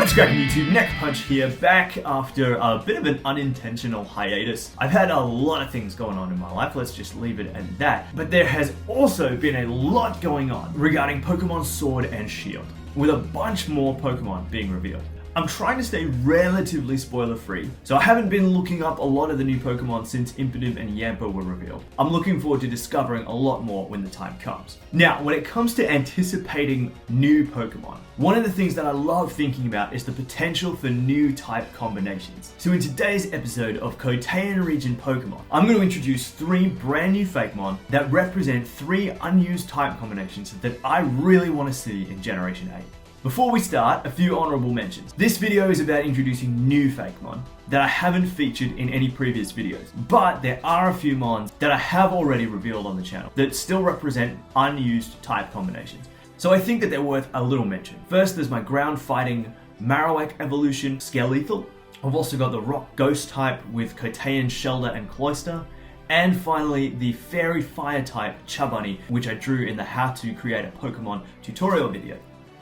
What's cracking YouTube? Neck Punch here, back after a bit of an unintentional hiatus. I've had a lot of things going on in my life, let's just leave it at that. But there has also been a lot going on regarding Pokemon Sword and Shield, with a bunch more Pokemon being revealed. I'm trying to stay relatively spoiler free, so I haven't been looking up a lot of the new Pokemon since Impidimp and Yamper were revealed. I'm looking forward to discovering a lot more when the time comes. Now, when it comes to anticipating new Pokemon, one of the things that I love thinking about is the potential for new type combinations. So in today's episode of Coteinn region Pokemon, I'm going to introduce 3 brand new Fakemon that represent 3 unused type combinations that I really want to see in Generation 8. Before we start, a few honorable mentions. This video is about introducing new Fakemon that I haven't featured in any previous videos, but there are a few mons that I have already revealed on the channel that still represent unused type combinations. So I think that they're worth a little mention. First, there's my ground fighting Marowak evolution Skeletal. I've also got the rock ghost type with Coteinn, Shelder, and Cloyster. And finally, the fairy fire type Chabunny, which I drew in the how to create a Pokemon tutorial video.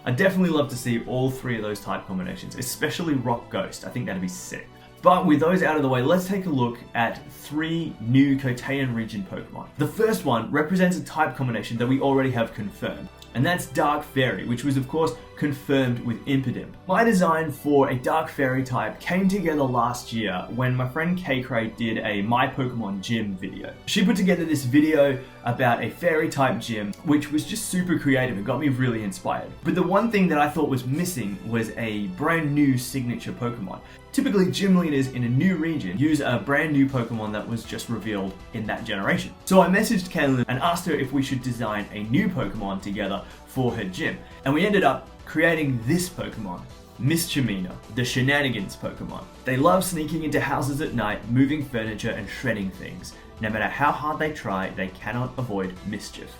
I'd definitely love to see all 3 of those type combinations, especially Rock Ghost. I think that'd be sick. But with those out of the way, let's take a look at 3 new Coteinn region Pokemon. The first one represents a type combination that we already have confirmed, and that's Dark Fairy, which was of course confirmed with Impidimp. My design for a Dark Fairy type came together last year when my friend K-Cray did a My Pokemon Gym video. She put together this video about a fairy type gym, which was just super creative. It got me really inspired. But the one thing that I thought was missing was a brand new signature Pokemon. Typically, gym leaders in a new region use a brand new Pokemon that was just revealed in that generation. So I messaged Kaylin and asked her if we should design a new Pokemon together for her gym. And we ended up creating this Pokemon, Mischievous, the Shenanigans Pokemon. They love sneaking into houses at night, moving furniture and shredding things. No matter how hard they try, they cannot avoid mischief.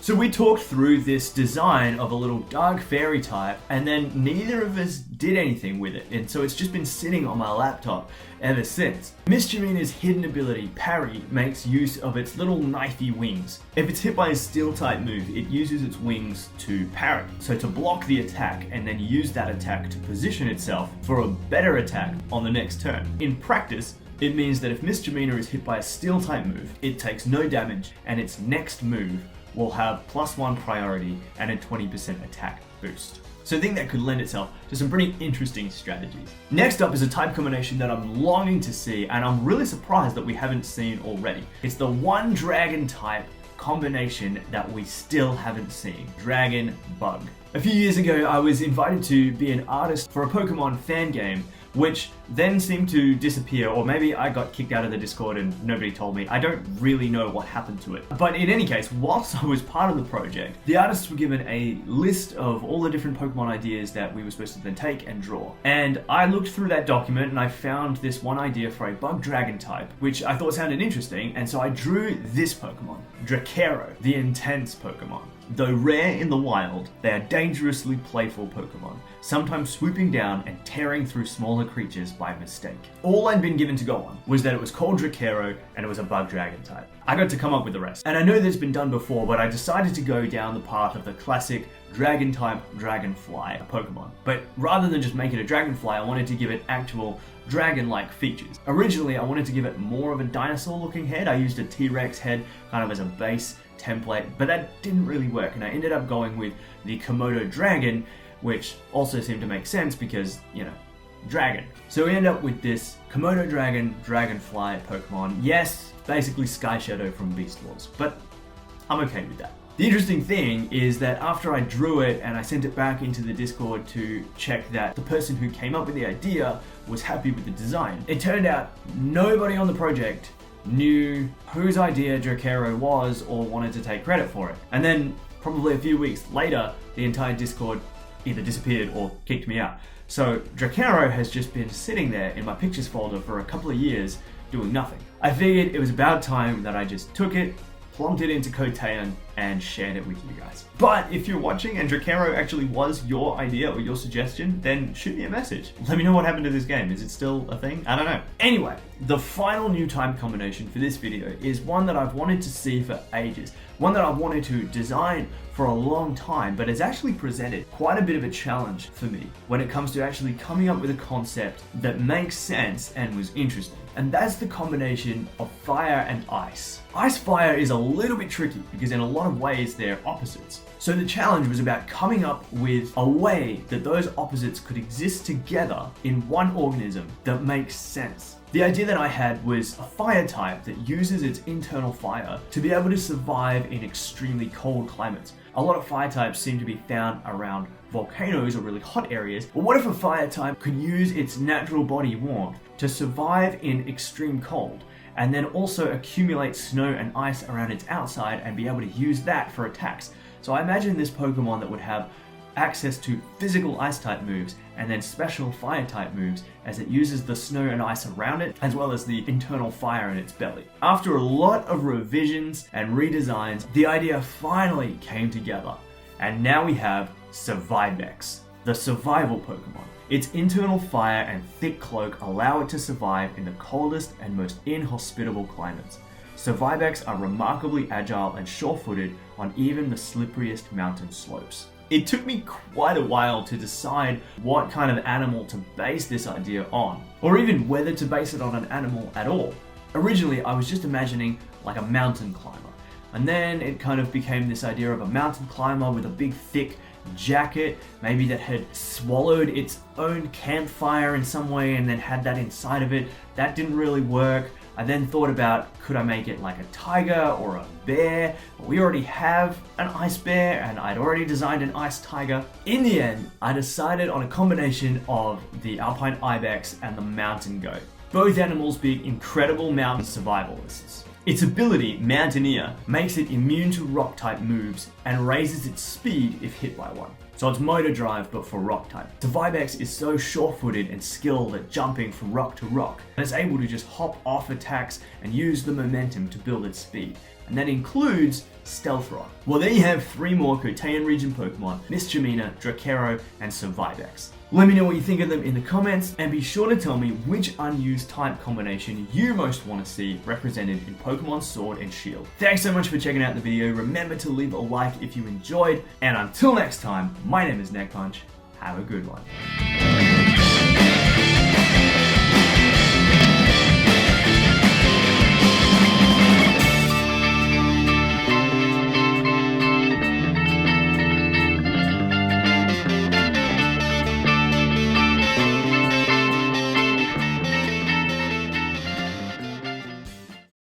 So we talked through this design of a little Dark Fairy type, and then neither of us did anything with it, and so it's just been sitting on my laptop ever since. Mischievous' hidden ability, Parry, makes use of its little knifey wings. If it's hit by a steel type move, it uses its wings to parry, so to block the attack and then use that attack to position itself for a better attack on the next turn. In practice, it means that if Mischievous is hit by a steel type move, it takes no damage, and its next move will have +1 priority and a 20% attack boost. So I think that could lend itself to some pretty interesting strategies. Next up is a type combination that I'm longing to see, and I'm really surprised that we haven't seen already. It's the one dragon type combination that we still haven't seen, Dragon Bug. A few years ago, I was invited to be an artist for a Pokemon fan game, which then seemed to disappear, or maybe I got kicked out of the Discord and nobody told me. I don't really know what happened to it. But in any case, whilst I was part of the project, the artists were given a list of all the different Pokemon ideas that we were supposed to then take and draw. And I looked through that document and I found this one idea for a bug dragon type, which I thought sounded interesting, and so I drew this Pokemon, Dracaro, the intense Pokemon. Though rare in the wild, they are dangerously playful Pokemon, sometimes swooping down and tearing through smaller creatures by mistake. All I'd been given to go on was that it was called Dracaro and it was a bug dragon type. I got to come up with the rest. And I know this has been done before, but I decided to go down the path of the classic dragon type Dragonfly Pokemon. But rather than just make it a Dragonfly, I wanted to give it actual dragon-like features. Originally, I wanted to give it more of a dinosaur-looking head. I used a T-Rex head kind of as a base template, but that didn't really work, and I ended up going with the Komodo dragon, which also seemed to make sense because, you know, dragon. So we end up with this Komodo dragon, Dragonfly Pokemon. Yes, basically Sky Shadow from Beast Wars, but I'm okay with that. The interesting thing is that after I drew it and I sent it back into the Discord to check that the person who came up with the idea was happy with the design, it turned out nobody on the project knew whose idea Dracaro was or wanted to take credit for it. And then probably a few weeks later, the entire Discord either disappeared or kicked me out. So Dracaro has just been sitting there in my pictures folder for a couple of years doing nothing. I figured it was about time that I just took it, plonked it into Coteinn, and shared it with you guys. But if you're watching and Drakero actually was your idea or your suggestion, then shoot me a message. Let me know what happened to this game. Is it still a thing? I don't know. Anyway, the final new type combination for this video is one that I've wanted to see for ages. One that I've wanted to design for a long time, but has actually presented quite a bit of a challenge for me when it comes to actually coming up with a concept that makes sense and was interesting. And that's the combination of fire and ice. Ice-fire is a little bit tricky because in a lot of ways they're opposites. So the challenge was about coming up with a way that those opposites could exist together in one organism that makes sense. The idea that I had was a fire type that uses its internal fire to be able to survive in extremely cold climates. A lot of fire types seem to be found around volcanoes or really hot areas, but what if a fire type could use its natural body warmth to survive in extreme cold, and then also accumulate snow and ice around its outside and be able to use that for attacks? So I imagine this Pokemon that would have access to physical ice type moves and then special fire type moves as it uses the snow and ice around it as well as the internal fire in its belly. After a lot of revisions and redesigns, the idea finally came together, and now we have Survivex, the survival Pokemon. Its internal fire and thick cloak allow it to survive in the coldest and most inhospitable climates. Survivex are remarkably agile and sure-footed on even the slipperiest mountain slopes. It took me quite a while to decide what kind of animal to base this idea on, or even whether to base it on an animal at all. Originally, I was just imagining like a mountain climber, and then it kind of became this idea of a mountain climber with a big thick jacket, maybe that had swallowed its own campfire in some way and then had that inside of it. That didn't really work. I then thought about, could I make it like a tiger or a bear? But we already have an ice bear and I'd already designed an ice tiger. In the end, I decided on a combination of the alpine ibex and the mountain goat, both animals being incredible mountain survivalists. Its ability, Mountaineer, makes it immune to rock-type moves and raises its speed if hit by one. So it's motor drive, but for rock type. Survivex is so sure-footed and skilled at jumping from rock to rock, and it's able to just hop off attacks and use the momentum to build its speed. And that includes Stealth Rock. Well, there you have 3 more Coteinn region Pokemon: Misdemeanor, Drakero, and Survivex. Let me know what you think of them in the comments, and be sure to tell me which unused type combination you most want to see represented in Pokemon Sword and Shield. Thanks so much for checking out the video. Remember to leave a like if you enjoyed, and until next time, my name is Neck Punch. Have a good one.